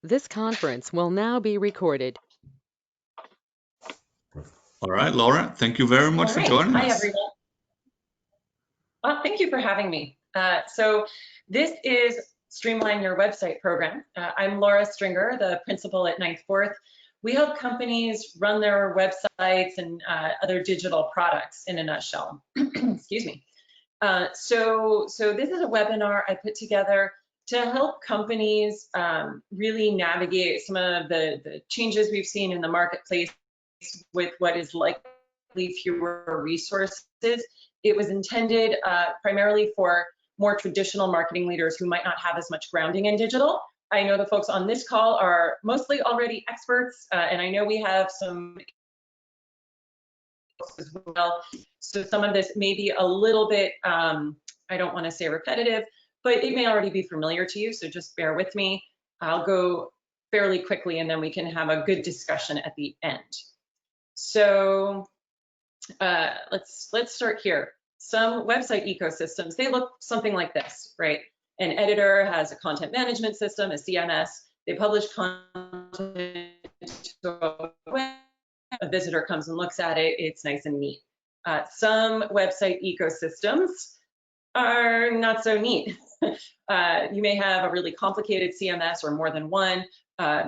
This conference will now be recorded. All right, Laura, thank you very much for joining us. Hi, everyone. Well, thank you for having me. So this is Streamline Your Website program. I'm Laura Stringer, the principal at 9th Fourth. We help companies run their websites and other digital products in a nutshell. Excuse me. So this is a webinar I put together to help companies really navigate some of the changes we've seen in the marketplace with what is likely fewer resources. It was intended primarily for more traditional marketing leaders who might not have as much grounding in digital. I know the folks on this call are mostly already experts, and I know we have some as well. So some of this may be a little bit, I don't want to say repetitive, but it may already be familiar to you, so just bear with me. I'll go fairly quickly and then we can have a good discussion at the end. So let's start here. Some website ecosystems, they look something like this, right? An editor has a content management system, a CMS. They publish content to a web. A visitor comes and looks at it, it's nice and neat. Some website ecosystems are not so neat. You may have a really complicated CMS or more than one,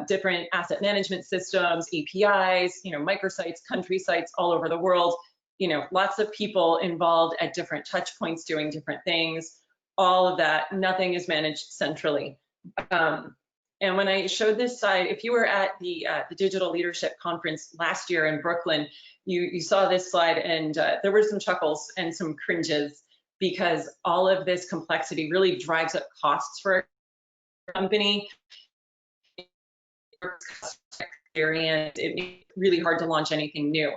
different asset management systems, APIs, microsites, country sites all over the world, lots of people involved at different touch points doing different things, all of that, nothing is managed centrally. And when I showed this slide, if you were at the Digital Leadership Conference last year in Brooklyn, you saw this slide and there were some chuckles and some cringes because all of this complexity really drives up costs for a company. It makes it really hard to launch anything new.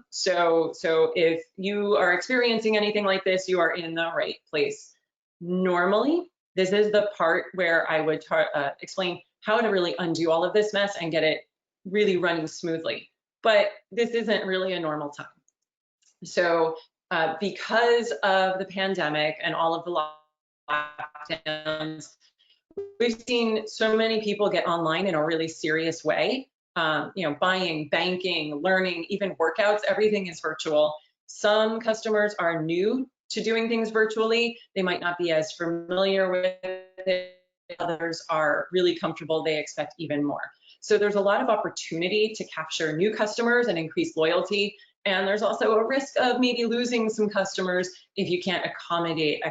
So if you are experiencing anything like this, you are in the right place. Normally, this is the part where I would explain how to really undo all of this mess and get it really running smoothly. But this isn't really a normal time. So because of the pandemic and all of the lockdowns, we've seen so many people get online in a really serious way. Buying, banking, learning, even workouts, everything is virtual. Some customers are new to doing things virtually. They might not be as familiar with it. Others are really comfortable. They expect even more. So there's a lot of opportunity to capture new customers and increase loyalty. And there's also a risk of maybe losing some customers if you can't accommodate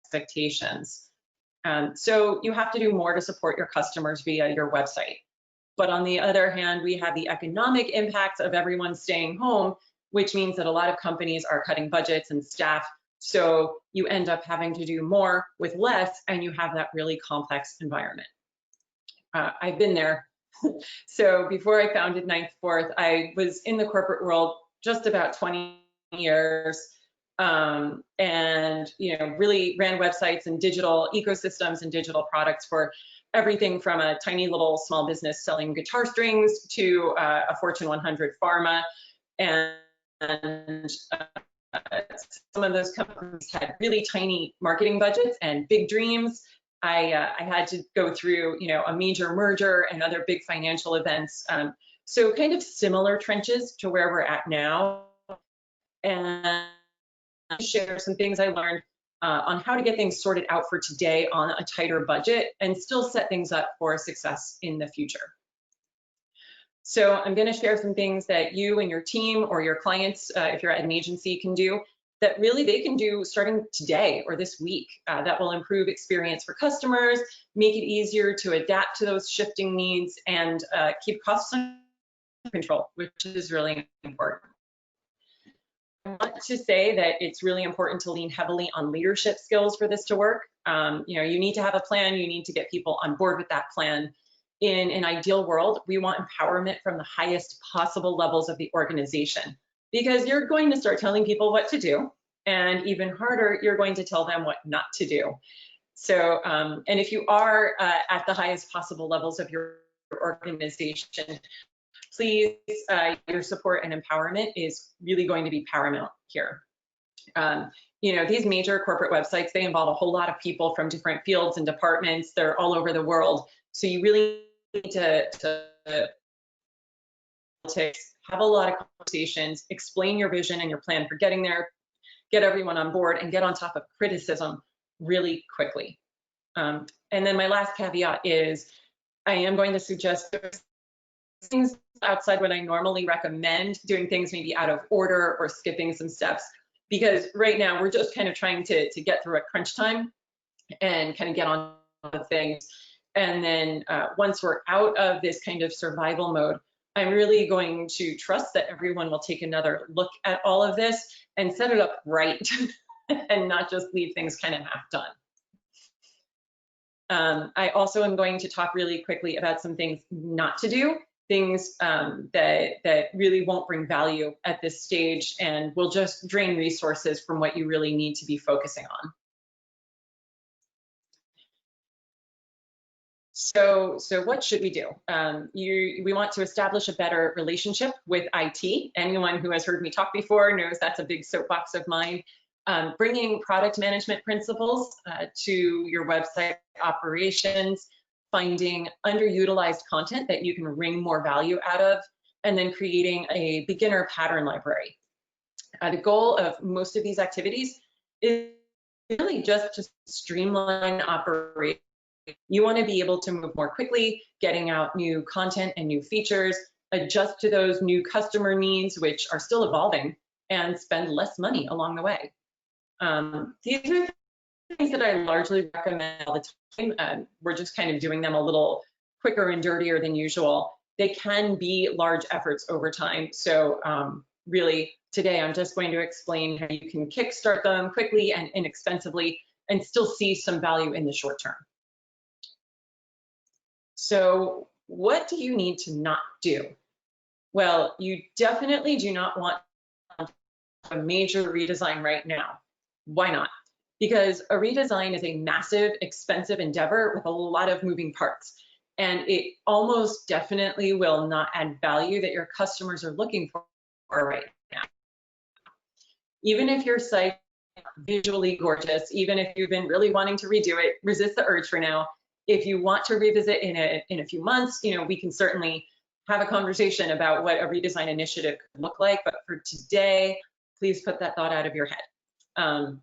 expectations. So you have to do more to support your customers via your website. But on the other hand, we have the economic impacts of everyone staying home, which means that a lot of companies are cutting budgets and staff. So you end up having to do more with less, and you have that really complex environment. I've been there. So before I founded 9th Fourth, I was in the corporate world just about 20 years, and really ran websites and digital ecosystems and digital products for everything from a tiny little small business selling guitar strings to a Fortune 100 pharma. And some of those companies had really tiny marketing budgets and big dreams. I had to go through, a major merger and other big financial events. So kind of similar trenches to where we're at now. And share some things I learned on how to get things sorted out for today on a tighter budget and still set things up for success in the future. So I'm going to share some things that you and your team or your clients, if you're at an agency, can do that really they can do starting today or this week that will improve experience for customers, make it easier to adapt to those shifting needs, and keep costs under control, which is really important. I want to say that it's really important to lean heavily on leadership skills for this to work. You need to have a plan. You need to get people on board with that plan. In an ideal world, we want empowerment from the highest possible levels of the organization, because you're going to start telling people what to do, and even harder, you're going to tell them what not to do. So, and if you are at the highest possible levels of your organization, please, your support and empowerment is really going to be paramount here. These major corporate websites, they involve a whole lot of people from different fields and departments. They're all over the world. So you really need to have a lot of conversations, explain your vision and your plan for getting there, get everyone on board, and get on top of criticism really quickly. And then my last caveat is I am going to suggest things outside what I normally recommend, doing things maybe out of order or skipping some steps, because right now we're just kind of trying to get through a crunch time and kind of get on with things. And then once we're out of this kind of survival mode, I'm really going to trust that everyone will take another look at all of this and set it up right and not just leave things kind of half done. I also am going to talk really quickly about some things not to do, things that really won't bring value at this stage and will just drain resources from what you really need to be focusing on. So what should we do? We want to establish a better relationship with IT. Anyone who has heard me talk before knows that's a big soapbox of mine. Bringing product management principles to your website operations, finding underutilized content that you can wring more value out of, and then creating a beginner pattern library. The goal of most of these activities is really just to streamline operations. You want to be able to move more quickly, getting out new content and new features, adjust to those new customer needs, which are still evolving, and spend less money along the way. These are things that I largely recommend all the time. We're just kind of doing them a little quicker and dirtier than usual. They can be large efforts over time. So really today, I'm just going to explain how you can kickstart them quickly and inexpensively and still see some value in the short term. So what do you need to not do? Well, you definitely do not want a major redesign right now. Why not? Because a redesign is a massive, expensive endeavor with a lot of moving parts. And it almost definitely will not add value that your customers are looking for right now. Even if your site is visually gorgeous, even if you've been really wanting to redo it, resist the urge for now. If you want to revisit in a few months, we can certainly have a conversation about what a redesign initiative could look like. But for today, please put that thought out of your head.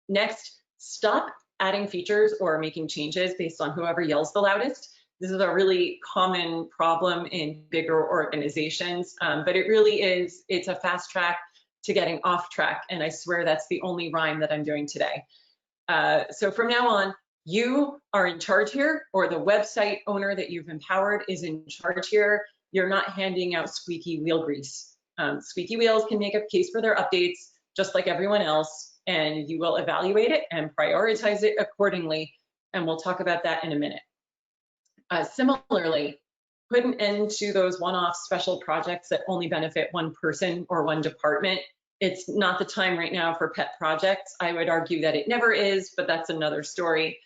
Next, stop adding features or making changes based on whoever yells the loudest. This is a really common problem in bigger organizations, but it really is, it's a fast track to getting off track. And I swear that's the only rhyme that I'm doing today. So from now on, you are in charge here, or the website owner that you've empowered is in charge here. You're not handing out squeaky wheel grease. Squeaky wheels can make a case for their updates, just like everyone else, and you will evaluate it and prioritize it accordingly. And we'll talk about that in a minute. Similarly, put an end to those one-off special projects that only benefit one person or one department. It's not the time right now for pet projects. I would argue that it never is, but that's another story.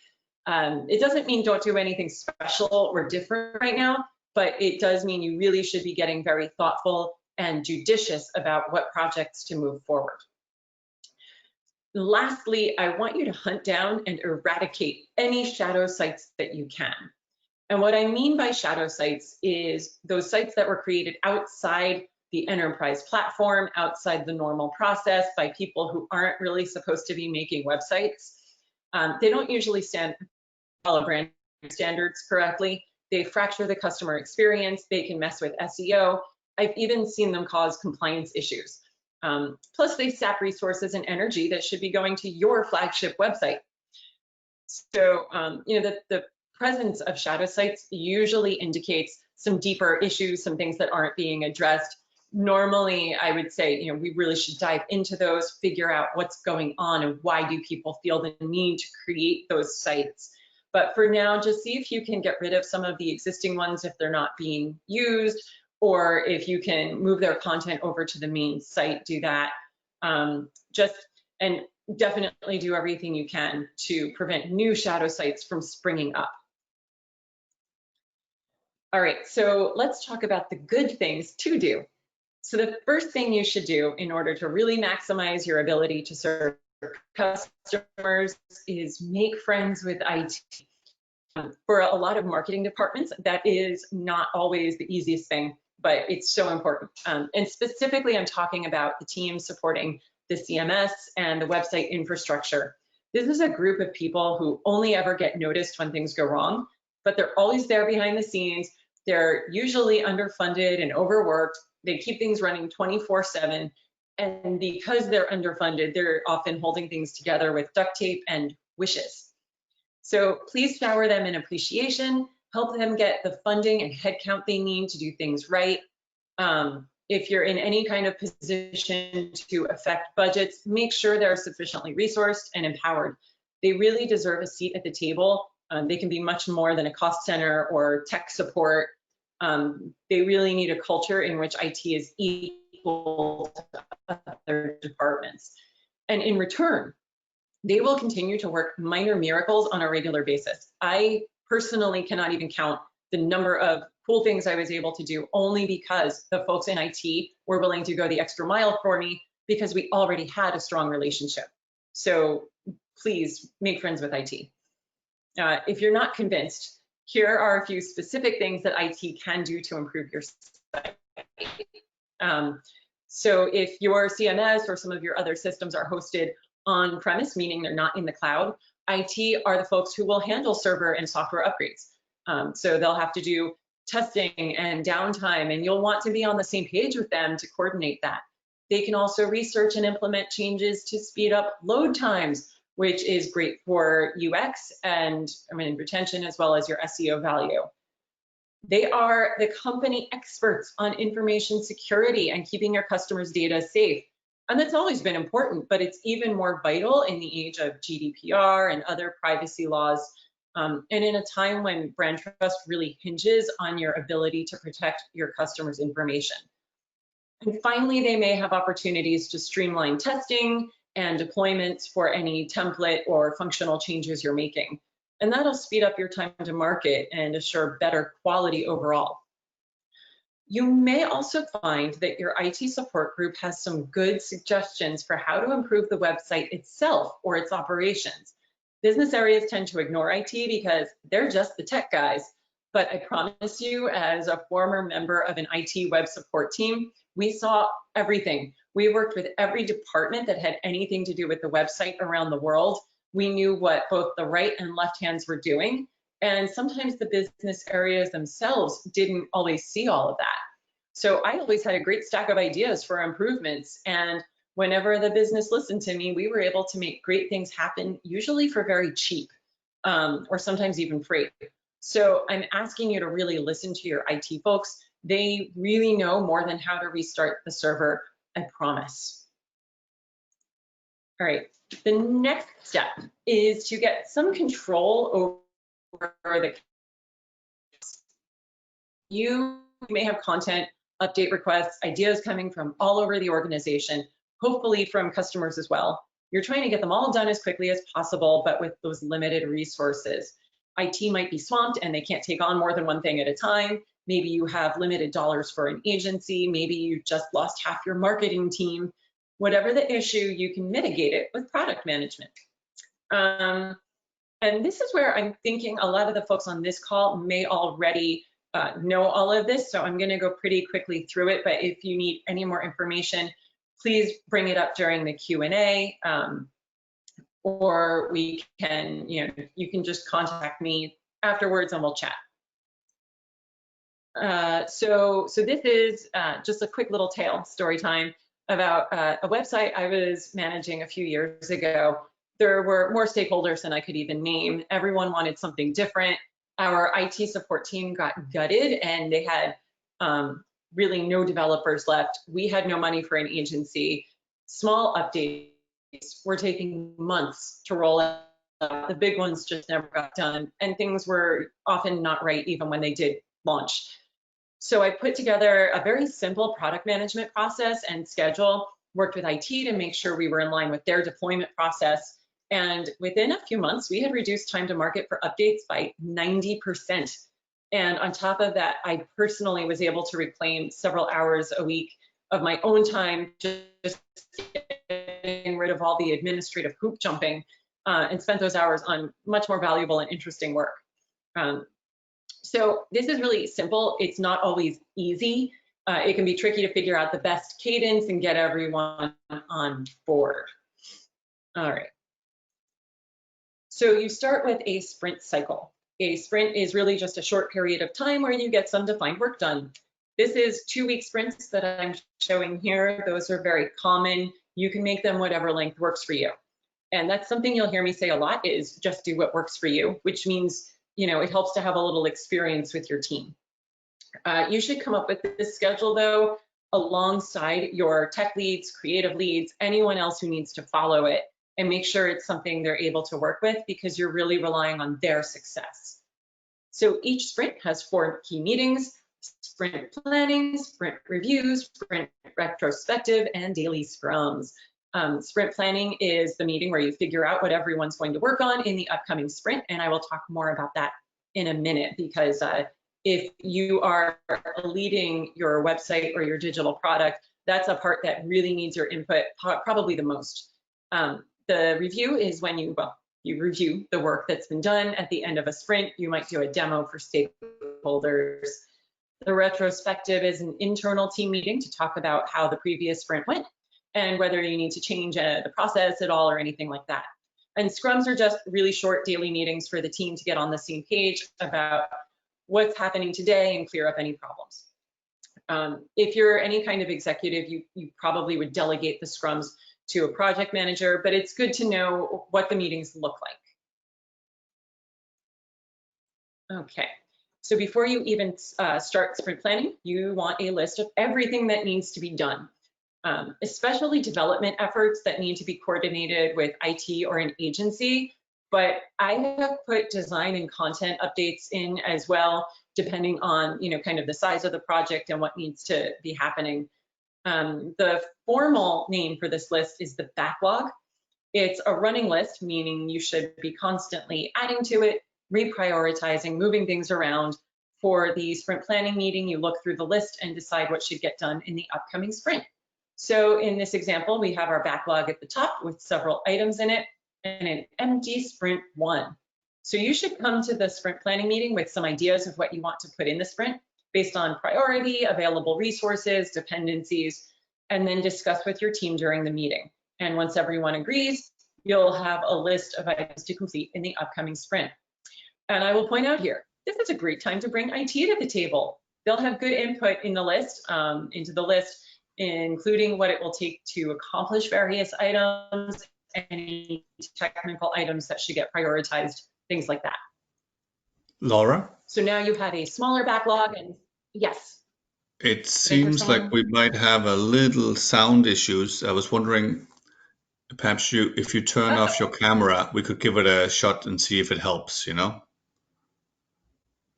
It doesn't mean don't do anything special or different right now, but it does mean you really should be getting very thoughtful and judicious about what projects to move forward. Lastly, I want you to hunt down and eradicate any shadow sites that you can. And what I mean by shadow sites is those sites that were created outside the enterprise platform, outside the normal process by people who aren't really supposed to be making websites. They don't usually follow brand standards correctly. They fracture the customer experience. They can mess with SEO. I've even seen them cause compliance issues. Plus, they sap resources and energy that should be going to your flagship website. So, the presence of shadow sites usually indicates some deeper issues, some things that aren't being addressed. Normally, I would say, we really should dive into those, figure out what's going on and why do people feel the need to create those sites. But for now, just see if you can get rid of some of the existing ones if they're not being used, or if you can move their content over to the main site, do that. And definitely do everything you can to prevent new shadow sites from springing up. All right, so let's talk about the good things to do. So the first thing you should do in order to really maximize your ability to serve customers is make friends with IT. For a lot of marketing departments, that is not always the easiest thing, but it's so important. And specifically, I'm talking about the team supporting the CMS and the website infrastructure. This is a group of people who only ever get noticed when things go wrong, but they're always there behind the scenes. They're usually underfunded and overworked. They keep things running 24/7. And because they're underfunded, they're often holding things together with duct tape and wishes. So please shower them in appreciation, help them get the funding and headcount they need to do things right. If you're in any kind of position to affect budgets, make sure they're sufficiently resourced and empowered. They really deserve a seat at the table. They can be much more than a cost center or tech support. They really need a culture in which IT is equal to other departments. And in return, they will continue to work minor miracles on a regular basis. I personally cannot even count the number of cool things I was able to do only because the folks in IT were willing to go the extra mile for me because we already had a strong relationship. So please make friends with IT. If you're not convinced, here are a few specific things that IT can do to improve your site. So if your CMS or some of your other systems are hosted on premise, meaning they're not in the cloud, IT are the folks who will handle server and software upgrades. So they'll have to do testing and downtime, and you'll want to be on the same page with them to coordinate that. They can also research and implement changes to speed up load times, which is great for UX and retention as well as your SEO value. They are the company experts on information security and keeping your customers' data safe. And that's always been important, but it's even more vital in the age of GDPR and other privacy laws, and in a time when brand trust really hinges on your ability to protect your customers' information. And finally, they may have opportunities to streamline testing and deployments for any template or functional changes you're making. And that'll speed up your time to market and assure better quality overall. You may also find that your IT support group has some good suggestions for how to improve the website itself or its operations. Business areas tend to ignore IT because they're just the tech guys. But I promise you, as a former member of an IT web support team, we saw everything. We worked with every department that had anything to do with the website around the world. We knew what both the right and left hands were doing. And sometimes the business areas themselves didn't always see all of that. So I always had a great stack of ideas for improvements. And whenever the business listened to me, we were able to make great things happen, usually for very cheap, or sometimes even free. So I'm asking you to really listen to your IT folks. They really know more than how to restart the server, I promise. All right, the next step is to get some control over the. You may have content, update requests, ideas coming from all over the organization, hopefully from customers as well. You're trying to get them all done as quickly as possible, but with those limited resources. IT might be swamped and they can't take on more than one thing at a time. Maybe you have limited dollars for an agency. Maybe you just lost half your marketing team. Whatever the issue, you can mitigate it with product management. And this is where I'm thinking a lot of the folks on this call may already know all of this, so I'm going to go pretty quickly through it. But if you need any more information, please bring it up during the Q&A, or we can, you can just contact me afterwards and we'll chat. So this is just a quick little tale, story time, about a website I was managing a few years ago. There were more stakeholders than I could even name. Everyone wanted something different. Our IT support team got gutted and they had really no developers left. We had no money for an agency. Small updates were taking months to roll out. The big ones just never got done, and things were often not right even when they did launch. So I put together a very simple product management process and schedule, worked with IT to make sure we were in line with their deployment process. And within a few months, we had reduced time to market for updates by 90%. And on top of that, I personally was able to reclaim several hours a week of my own time, just getting rid of all the administrative hoop jumping, and spent those hours on much more valuable and interesting work. So this is really simple. It's not always easy. It can be tricky to figure out the best cadence and get everyone on board. All right. So you start with a sprint cycle. A sprint is really just a short period of time where you get some defined work done. This is 2-week sprints that I'm showing here. Those are very common. You can make them whatever length works for you. And that's something you'll hear me say a lot, is just do what works for you, which means, you know, it helps to have a little experience with your team. You should come up with this schedule though, alongside your tech leads, creative leads, anyone else who needs to follow it, and make sure it's something they're able to work with, because you're really relying on their success. So each sprint has 4 key meetings: sprint planning, sprint reviews, sprint retrospective, and daily scrums. Sprint planning is the meeting where you figure out what everyone's going to work on in the upcoming sprint, and I will talk more about that in a minute, because if you are leading your website or your digital product, that's a part that really needs your input probably the most. The review is when you review the work that's been done at the end of a sprint. You might do a demo for stakeholders. The retrospective is an internal team meeting to talk about how the previous sprint went and whether you need to change the process at all or anything like that. And scrums are just really short daily meetings for the team to get on the same page about what's happening today and clear up any problems. If you're any kind of executive, you probably would delegate the scrums to a project manager, but it's good to know what the meetings look like. Okay, so before you even start sprint planning, you want a list of everything that needs to be done, especially development efforts that need to be coordinated with IT or an agency. But I have put design and content updates in as well, depending on, you know, kind of the size of the project and what needs to be happening. The formal name for this list is the backlog. It's a running list, meaning you should be constantly adding to it, reprioritizing, moving things around. For the sprint planning meeting, you look through the list and decide what should get done in the upcoming sprint. So in this example, we have our backlog at the top with several items in it and an empty sprint 1. So you should come to the sprint planning meeting with some ideas of what you want to put in the sprint based on priority, available resources, dependencies, and then discuss with your team during the meeting. And once everyone agrees, you'll have a list of items to complete in the upcoming sprint. And I will point out here, this is a great time to bring IT to the table. They'll have good input in the list, including what it will take to accomplish various items, any technical items that should get prioritized, things like that. Laura? So now you have a smaller backlog, and yes. It seems like we might have a little sound issues. I was wondering, perhaps if you turn off your camera, we could give it a shot and see if it helps, you know?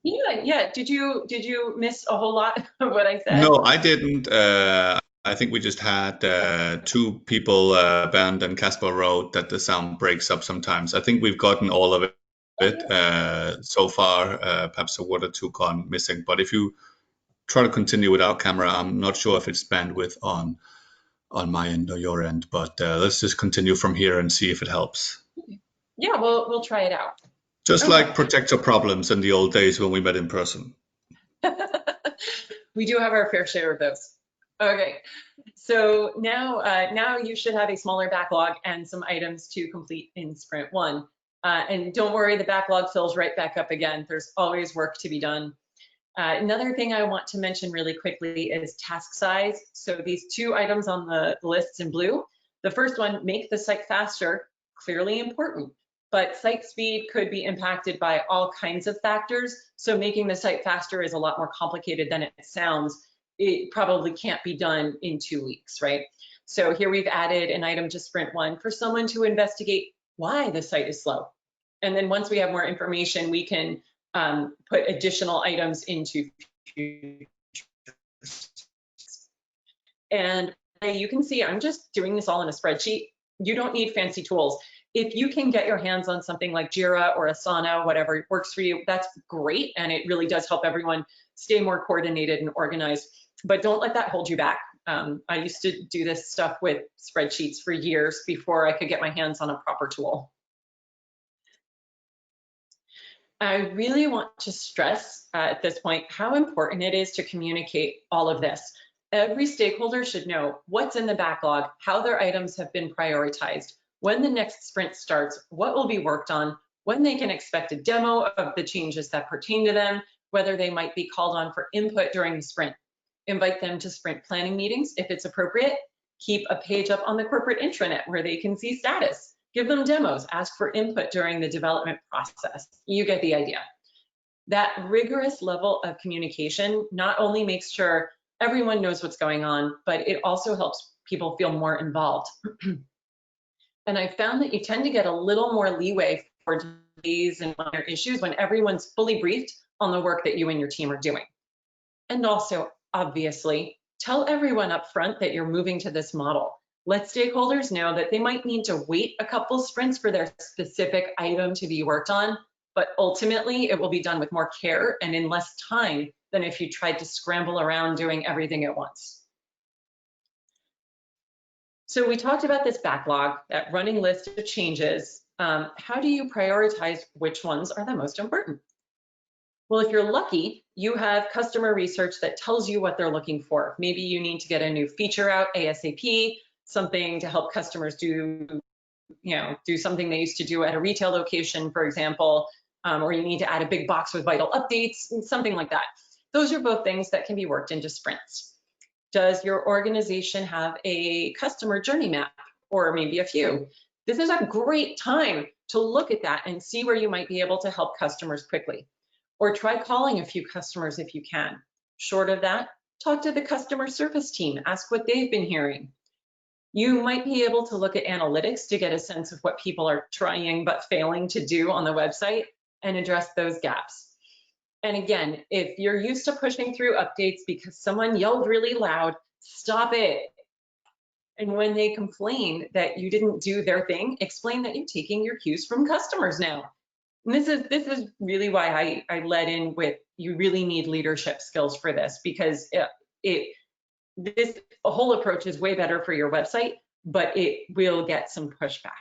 Yeah. Did you miss a whole lot of what I said? No, I didn't. I think we just had 2 people, Bernd and Casper, wrote that the sound breaks up sometimes. I think we've gotten all of it so far. Perhaps a word or 2 gone missing. But if you try to continue without camera, I'm not sure if it's bandwidth on my end or your end. But let's just continue from here and see if it helps. Yeah, we'll try it out. Just like protector problems in the old days when we met in person. We do have our fair share of those. Okay, so now you should have a smaller backlog and some items to complete in sprint 1. And don't worry, the backlog fills right back up again. There's always work to be done. Another thing I want to mention really quickly is task size. So these 2 items on the lists in blue, the first one, make the site faster, clearly important. But site speed could be impacted by all kinds of factors. So making the site faster is a lot more complicated than it sounds. It probably can't be done in 2 weeks, right? So here we've added an item to sprint 1 for someone to investigate why the site is slow. And then once we have more information, we can put additional items into future. And you can see I'm just doing this all in a spreadsheet. You don't need fancy tools. If you can get your hands on something like Jira or Asana, whatever works for you, that's great. And it really does help everyone stay more coordinated and organized. But don't let that hold you back. I used to do this stuff with spreadsheets for years before I could get my hands on a proper tool. I really want to stress at this point how important it is to communicate all of this. Every stakeholder should know what's in the backlog, how their items have been prioritized, when the next sprint starts, what will be worked on, when they can expect a demo of the changes that pertain to them, whether they might be called on for input during the sprint. Invite them to sprint planning meetings if it's appropriate. Keep a page up on the corporate intranet where they can see status. Give them demos, ask for input during the development process. You get the idea. That rigorous level of communication not only makes sure everyone knows what's going on, but it also helps people feel more involved. And I found that you tend to get a little more leeway for delays and minor issues when everyone's fully briefed on the work that you and your team are doing. And also, obviously, tell everyone up front that you're moving to this model. Let stakeholders know that they might need to wait a couple sprints for their specific item to be worked on, but ultimately it will be done with more care and in less time than if you tried to scramble around doing everything at once. So we talked about this backlog, that running list of changes. How do you prioritize which ones are the most important? Well, if you're lucky, you have customer research that tells you what they're looking for. Maybe you need to get a new feature out ASAP, something to help customers do something they used to do at a retail location, for example, or you need to add a big box with vital updates, something like that. Those are both things that can be worked into sprints. Does your organization have a customer journey map, or maybe a few? This is a great time to look at that and see where you might be able to help customers quickly. Or try calling a few customers if you can. Short of that, talk to the customer service team, ask what they've been hearing. You might be able to look at analytics to get a sense of what people are trying but failing to do on the website and address those gaps. And again, if you're used to pushing through updates because someone yelled really loud, stop it. And when they complain that you didn't do their thing, explain that you're taking your cues from customers now. And this is really why I led in with you really need leadership skills for this, because this whole approach is way better for your website, but it will get some pushback.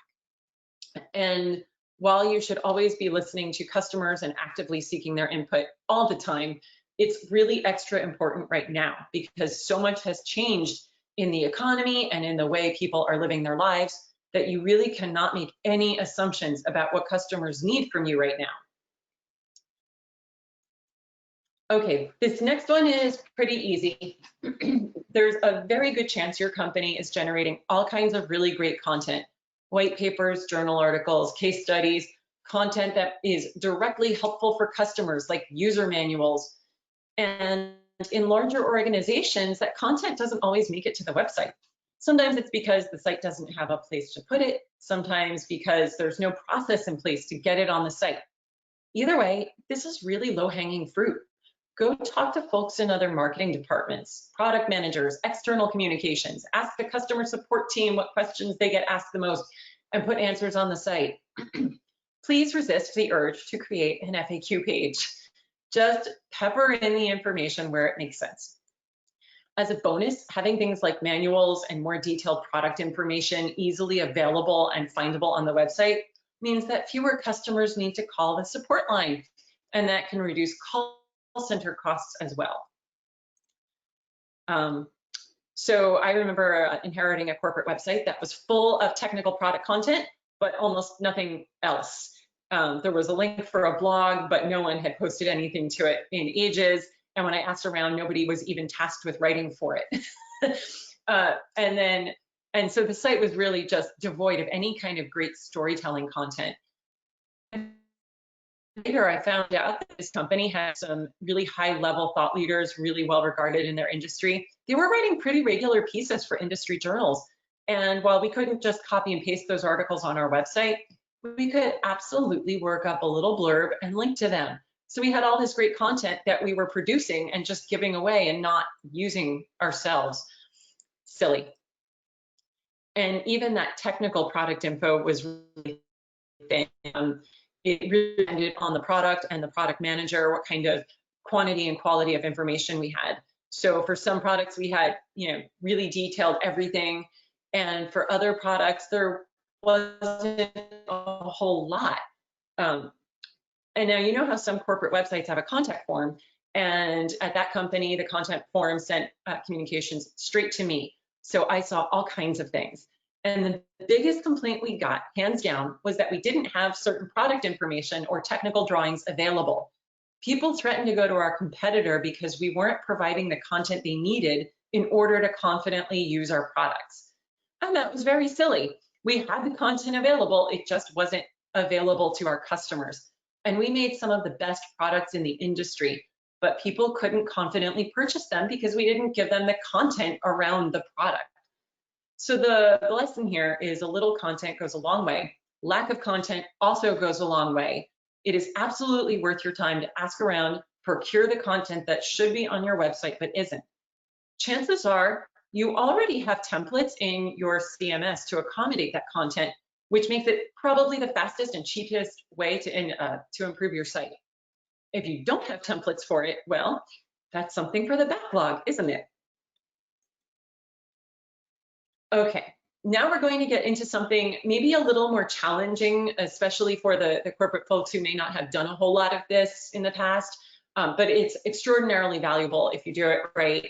And while you should always be listening to customers and actively seeking their input all the time, it's really extra important right now because so much has changed in the economy and in the way people are living their lives that you really cannot make any assumptions about what customers need from you right now. Okay, this next one is pretty easy. There's a very good chance your company is generating all kinds of really great content, white papers, journal articles, case studies, content that is directly helpful for customers like user manuals. And in larger organizations, that content doesn't always make it to the website. Sometimes it's because the site doesn't have a place to put it, sometimes because there's no process in place to get it on the site. Either way, this is really low-hanging fruit. Go talk to folks in other marketing departments, product managers, external communications, ask the customer support team what questions they get asked the most, and put answers on the site. Please resist the urge to create an FAQ page. Just pepper in the information where it makes sense. As a bonus, having things like manuals and more detailed product information easily available and findable on the website means that fewer customers need to call the support line, and that can reduce call center costs as well. So I remember inheriting a corporate website that was full of technical product content, but almost nothing else. There was a link for a blog, but no one had posted anything to it in ages. And when I asked around, nobody was even tasked with writing for it. And so the site was really just devoid of any kind of great storytelling content. Later, I found out that this company had some really high-level thought leaders, really well-regarded in their industry. They were writing pretty regular pieces for industry journals. And while we couldn't just copy and paste those articles on our website, we could absolutely work up a little blurb and link to them. So we had all this great content that we were producing and just giving away and not using ourselves. Silly. And even that technical product info was really thin. It really depended on the product and the product manager, what kind of quantity and quality of information we had. So for some products, we had, really detailed everything. And for other products, there wasn't a whole lot. And now you know how some corporate websites have a contact form, and at that company, the contact form sent communications straight to me. So I saw all kinds of things. And the biggest complaint we got, hands down, was that we didn't have certain product information or technical drawings available. People threatened to go to our competitor because we weren't providing the content they needed in order to confidently use our products. And that was very silly. We had the content available, it just wasn't available to our customers. And we made some of the best products in the industry, but people couldn't confidently purchase them because we didn't give them the content around the product. So the lesson here is a little content goes a long way. Lack of content also goes a long way. It is absolutely worth your time to ask around, procure the content that should be on your website but isn't. Chances are you already have templates in your CMS to accommodate that content, which makes it probably the fastest and cheapest way to improve your site. If you don't have templates for it, well, that's something for the backlog, isn't it? Okay, now we're going to get into something maybe a little more challenging, especially for the corporate folks who may not have done a whole lot of this in the past, but it's extraordinarily valuable if you do it right.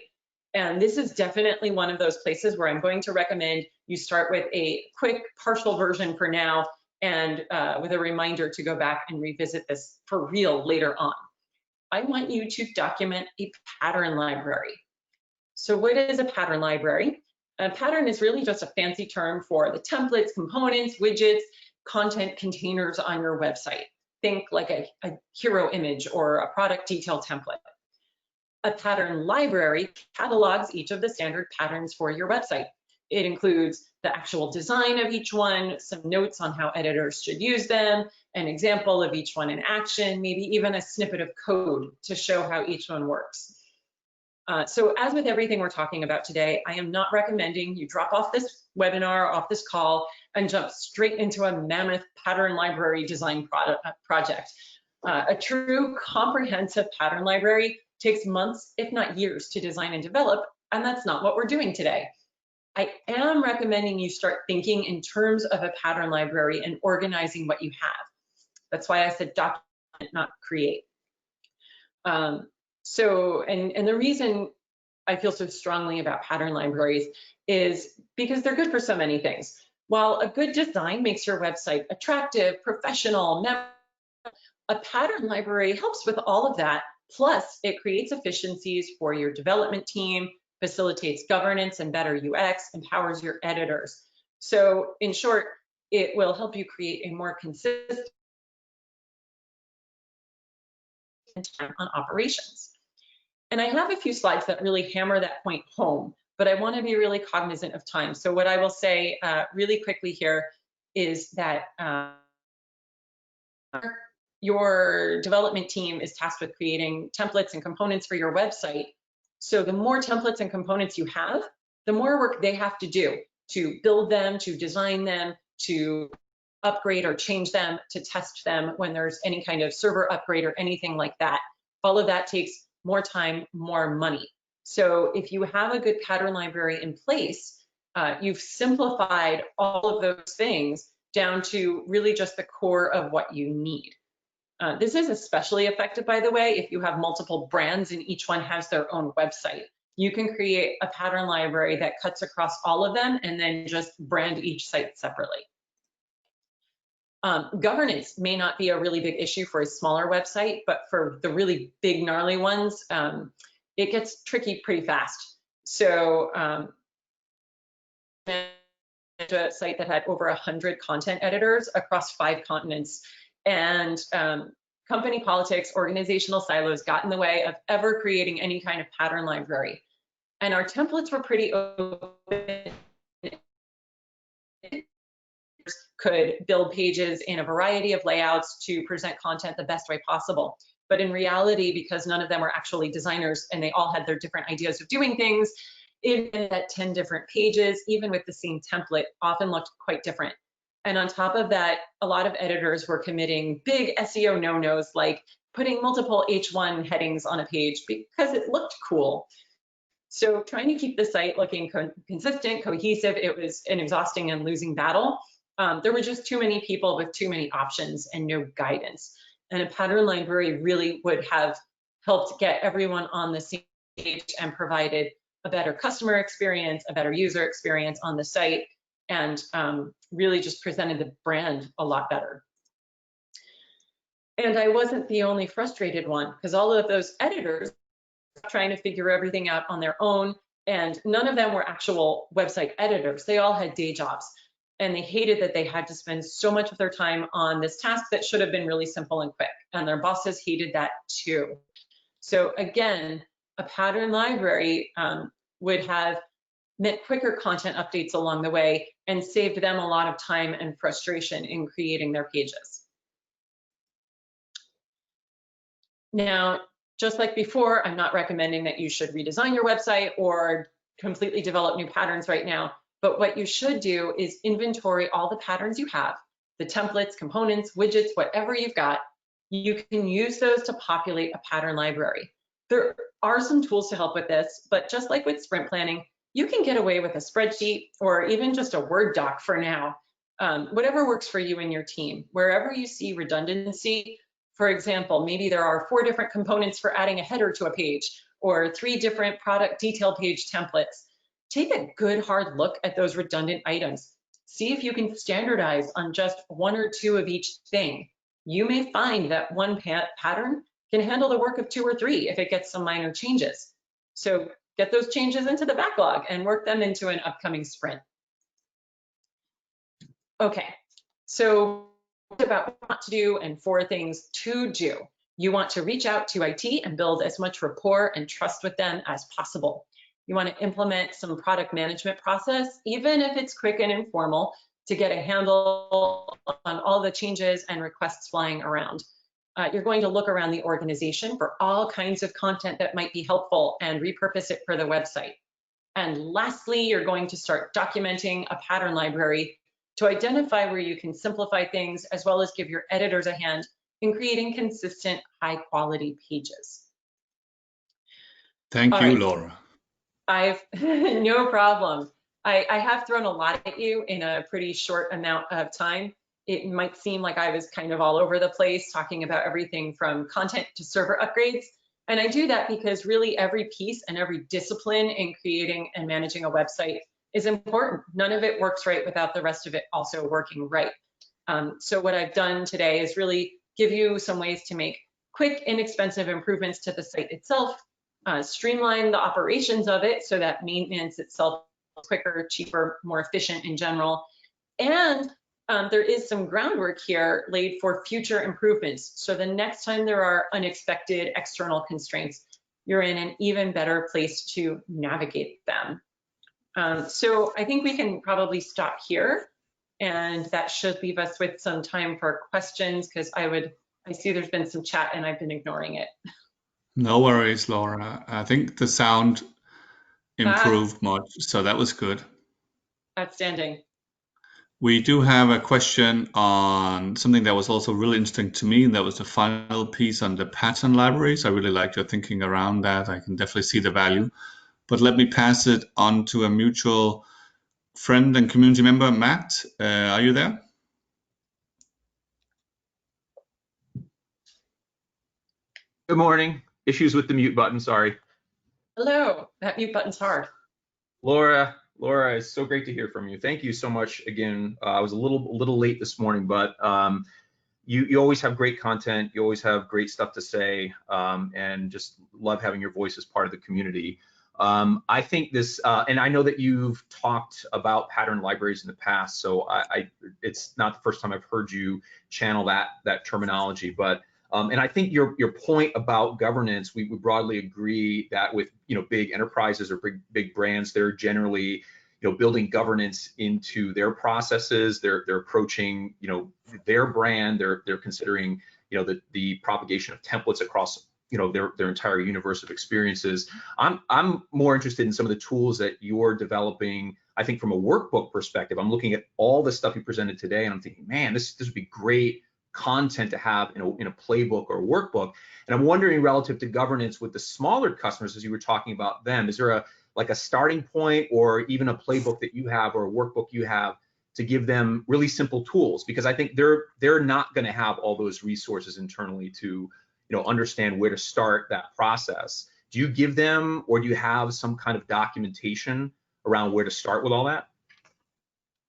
And this is definitely one of those places where I'm going to recommend you start with a quick partial version for now, and with a reminder to go back and revisit this for real later on. I want you to document a pattern library. So what is a pattern library? A pattern is really just a fancy term for the templates, components, widgets, content containers on your website. Think like a hero image or a product detail template. A pattern library catalogs each of the standard patterns for your website. It includes the actual design of each one, some notes on how editors should use them, an example of each one in action, maybe even a snippet of code to show how each one works. So as with everything we're talking about today, I am not recommending you drop off this webinar, off this call, and jump straight into a mammoth pattern library design project. A true comprehensive pattern library takes months, if not years, to design and develop, and that's not what we're doing today. I am recommending you start thinking in terms of a pattern library and organizing what you have. That's why I said document, not create. And the reason I feel so strongly about pattern libraries is because they're good for so many things. While a good design makes your website attractive, professional, a pattern library helps with all of that. Plus, it creates efficiencies for your development team, facilitates governance and better UX, empowers your editors. So in short, it will help you create a more consistent time on operations. And I have a few slides that really hammer that point home, but I want to be really cognizant of time. So what I will say really quickly here is that your development team is tasked with creating templates and components for your website. So the more templates and components you have, the more work they have to do to build them, to design them, to upgrade or change them, to test them when there's any kind of server upgrade or anything like that. All of that takes more time, more money. So if you have a good pattern library in place, you've simplified all of those things down to really just the core of what you need. This is especially effective, by the way, if you have multiple brands and each one has their own website. You can create a pattern library that cuts across all of them and then just brand each site separately. Governance may not be a really big issue for a smaller website, but for the really big gnarly ones, it gets tricky pretty fast. So a site that had over 100 content editors across 5 continents, and company politics, organizational silos got in the way of ever creating any kind of pattern library. And our templates were pretty open. Could build pages in a variety of layouts to present content the best way possible. But in reality, because none of them were actually designers and they all had their different ideas of doing things, even at 10 different pages, even with the same template, often looked quite different. And on top of that, a lot of editors were committing big SEO no-nos, like putting multiple H1 headings on a page because it looked cool. So trying to keep the site looking consistent, cohesive, it was an exhausting and losing battle. There were just too many people with too many options and no guidance. And a pattern library really would have helped get everyone on the same page and provided a better customer experience, a better user experience on the site, and really just presented the brand a lot better. And I wasn't the only frustrated one, because all of those editors were trying to figure everything out on their own, and none of them were actual website editors. They all had day jobs, and they hated that they had to spend so much of their time on this task that should have been really simple and quick, and their bosses hated that too. So again, a pattern library would have meant quicker content updates along the way and saved them a lot of time and frustration in creating their pages. Now, just like before, I'm not recommending that you should redesign your website or completely develop new patterns right now, but what you should do is inventory all the patterns you have, the templates, components, widgets, whatever you've got. You can use those to populate a pattern library. There are some tools to help with this, but just like with sprint planning, you can get away with a spreadsheet or even just a Word doc for now, whatever works for you and your team. Wherever you see redundancy, for example, maybe there are 4 different components for adding a header to a page or 3 different product detail page templates. Take a good hard look at those redundant items. See if you can standardize on just 1 or 2 of each thing. You may find that one pattern can handle the work of 2 or 3 if it gets some minor changes. So get those changes into the backlog and work them into an upcoming sprint. Okay, so about what to do and 4 things to do. You want to reach out to IT and build as much rapport and trust with them as possible. You want to implement some product management process, even if it's quick and informal, to get a handle on all the changes and requests flying around. You're going to look around the organization for all kinds of content that might be helpful and repurpose it for the website. And lastly, you're going to start documenting a pattern library to identify where you can simplify things, as well as give your editors a hand in creating consistent, high-quality pages. Thank All you, right. Laura. No problem. I have thrown a lot at you in a pretty short amount of time. It might seem like I was kind of all over the place talking about everything from content to server upgrades. And I do that because really every piece and every discipline in creating and managing a website is important. None of it works right without the rest of it also working right. So what I've done today is really give you some ways to make quick, inexpensive improvements to the site itself, streamline the operations of it so that maintenance itself is quicker, cheaper, more efficient in general. And there is some groundwork here laid for future improvements. So the next time there are unexpected external constraints, you're in an even better place to navigate them. So I think we can probably stop here, and that should leave us with some time for questions, because I see there's been some chat and I've been ignoring it. No worries, Laura. I think the sound improved much, so that was good. Outstanding. We do have a question on something that was also really interesting to me, and that was the final piece on the pattern libraries. I really liked your thinking around that. I can definitely see the value. But let me pass it on to a mutual friend and community member, Matt. Are you there? Good morning. Issues with the mute button, sorry. Hello, that mute button's hard. Laura, it's so great to hear from you. Thank you so much again. I was a little late this morning, but you always have great content. You always have great stuff to say, and just love having your voice as part of the community. I think this, and I know that you've talked about pattern libraries in the past, so it's not the first time I've heard you channel that terminology, but and I think your point about governance, we would broadly agree that with big enterprises or big brands, they're generally building governance into their processes. They're approaching their brand. They're considering the propagation of templates across their entire universe of experiences. I'm more interested in some of the tools that you're developing. I think from a workbook perspective, I'm looking at all the stuff you presented today, and I'm thinking, man, this would be great content to have in a playbook or a workbook. And I'm wondering, relative to governance with the smaller customers, as you were talking about them, is there a starting point or even a playbook that you have or a workbook you have to give them really simple tools, because I think they're not going to have all those resources internally to understand where to start that process. Do you give them, or do you have some kind of documentation around where to start with all that?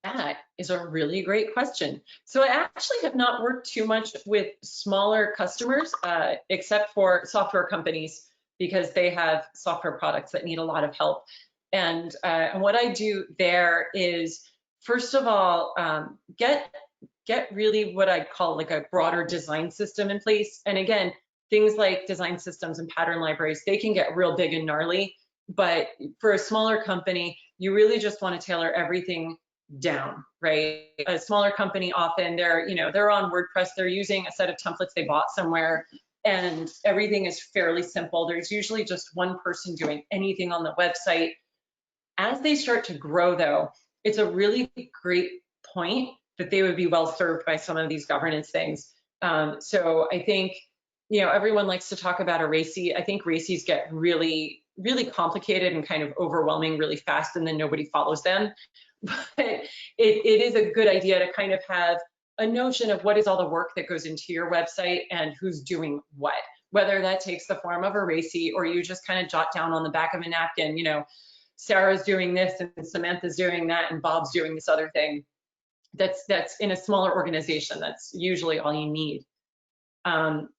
That is a really great question. So I actually have not worked too much with smaller customers, except for software companies, because they have software products that need a lot of help. And what I do there is, first of all, get really what I call like a broader design system in place. And again, things like design systems and pattern libraries, they can get real big and gnarly. But for a smaller company, you really just want to tailor everything down, right? A smaller company, often they're on WordPress, they're using a set of templates they bought somewhere, and everything is fairly simple. There's usually just one person doing anything on the website. As they start to grow, though, it's a really great point that they would be well served by some of these governance things. So I think, everyone likes to talk about a RACI. I think RACIs get really, really complicated and kind of overwhelming really fast, and then nobody follows them. But it is a good idea to kind of have a notion of what is all the work that goes into your website and who's doing what, whether that takes the form of a RACI or you just kind of jot down on the back of a napkin, Sarah's doing this and Samantha's doing that and Bob's doing this other thing. That's in a smaller organization, that's usually all you need.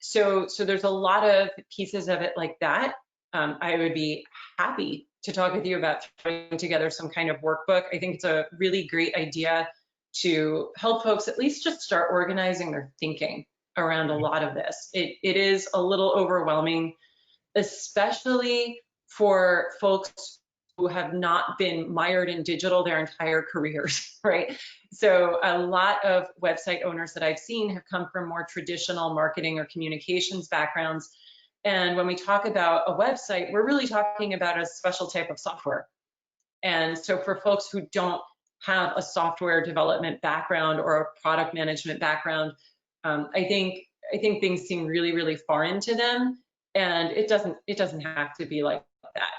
So there's a lot of pieces of it like that. I would be happy to talk with you about throwing together some kind of workbook. I think it's a really great idea to help folks at least just start organizing their thinking around a lot of this. It is a little overwhelming, especially for folks who have not been mired in digital their entire careers, right? So a lot of website owners that I've seen have come from more traditional marketing or communications backgrounds. And when we talk about a website, we're really talking about a special type of software. And so for folks who don't have a software development background or a product management background, I think things seem really, really foreign to them. And it doesn't have to be like that.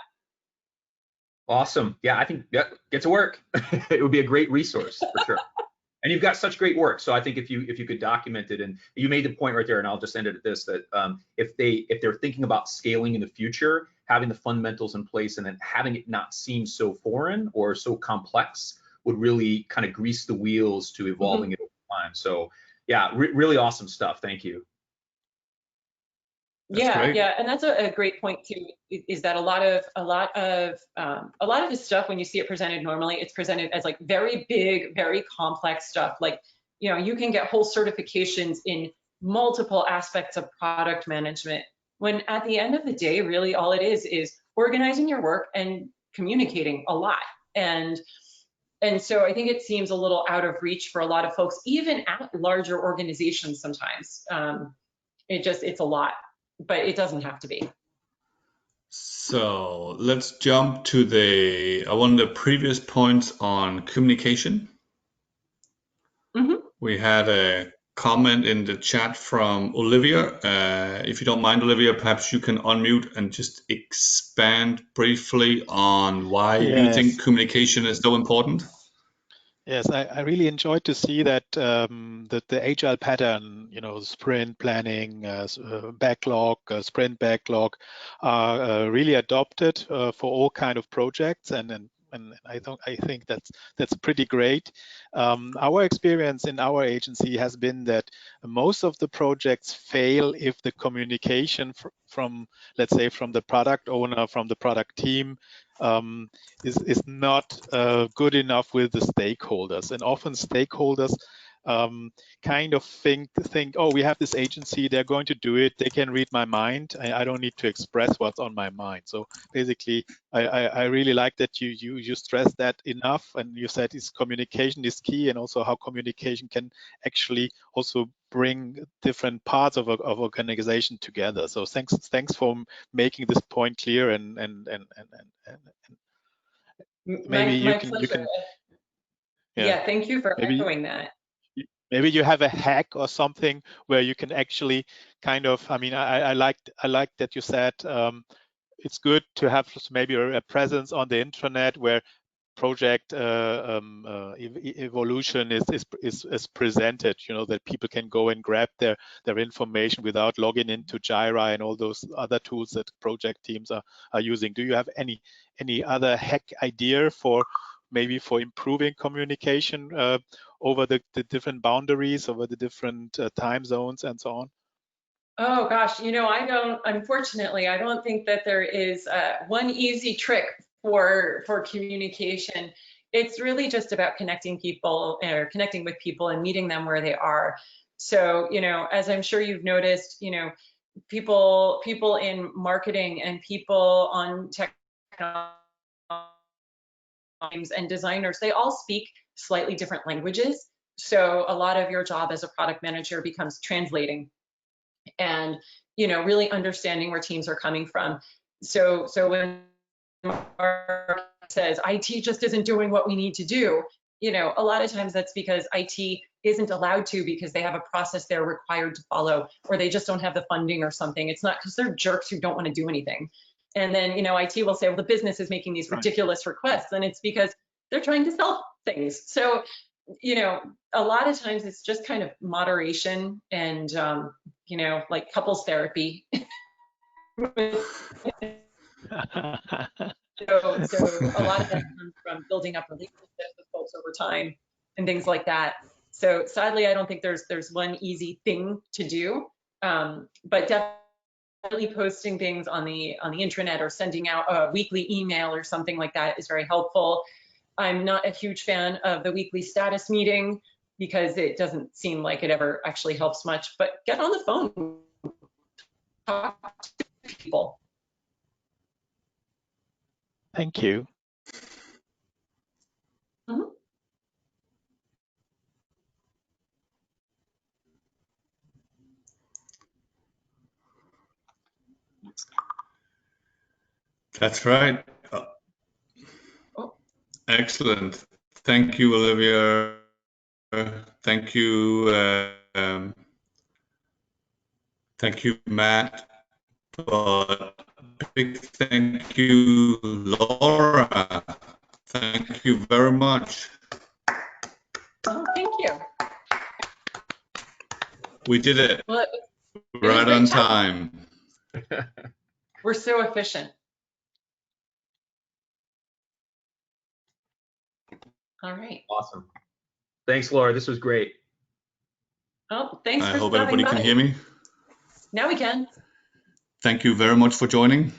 Awesome. Yeah, I think get to work. It would be a great resource for sure. And you've got such great work. So I think if you could document it, and you made the point right there, and I'll just end it at this, that if they're thinking about scaling in the future, having the fundamentals in place and then having it not seem so foreign or so complex would really kind of grease the wheels to evolving it over time. So yeah, really awesome stuff. Thank you. Yeah, and that's a great point too. Is that a lot of this stuff, when you see it presented normally, it's presented as like very big, very complex stuff. Like, you can get whole certifications in multiple aspects of product management, when at the end of the day, really all it is organizing your work and communicating a lot. And so I think it seems a little out of reach for a lot of folks, even at larger organizations sometimes. It's a lot. But it doesn't have to be. So let's jump to one of the previous points on communication. We had a comment in the chat from Olivia. If you don't mind, Olivia, perhaps you can unmute and just expand briefly on why you think communication is so important. Yes, I really enjoyed to see that that the agile pattern, sprint planning, backlog, sprint backlog, are really adopted for all kind of projects, and I think that's pretty great. Our experience in our agency has been that most of the projects fail if the communication from, let's say, from the product owner, from the product team, is not good enough with the stakeholders. And often stakeholders kind of think, oh, we have this agency, they're going to do it, they can read my mind, I don't need to express what's on my mind. So basically, I really like that you stress that enough, and you said communication is key, and also how communication can actually also bring different parts of organization together. So thanks for making this point clear, and maybe you can. Yeah, thank you for echoing that. Maybe you have a hack or something where you can actually kind of, I like that you said it's good to have maybe a presence on the intranet where project evolution is presented, that people can go and grab their information without logging into Jira and all those other tools that project teams are using. Do you have any other hack idea for maybe for improving communication over the different boundaries, over the different time zones and so on? Oh gosh, unfortunately, I don't think that there is one easy trick for communication. It's really just about connecting with people and meeting them where they are. So, as I'm sure you've noticed, people in marketing and people on technology and designers, they all speak slightly different languages. So a lot of your job as a product manager becomes translating and really understanding where teams are coming from. So when Mark says IT just isn't doing what we need to do, a lot of times that's because IT isn't allowed to, because they have a process they're required to follow, or they just don't have the funding or something. It's not because they're jerks who don't want to do anything. And then IT will say, well, the business is making these ridiculous requests, and it's because they're trying to sell things. So a lot of times it's just kind of moderation and like couples therapy. So a lot of that comes from building up relationships with folks over time and things like that. So sadly, I don't think there's one easy thing to do, but definitely posting things on the intranet or sending out a weekly email or something like that is very helpful. I'm not a huge fan of the weekly status meeting because it doesn't seem like it ever actually helps much, but get on the phone, talk to people. Thank you. Mm-hmm. That's right. Excellent. Thank you, Olivia. Thank you. Thank you, Matt. But big thank you, Laura. Thank you very much. Oh, thank you. We did it. Well, Right on time. We're so efficient. All right. Awesome. Thanks, Laura. This was great. Oh, thanks I for hope stopping everybody by. can hear me. Now we can. Thank you very much for joining.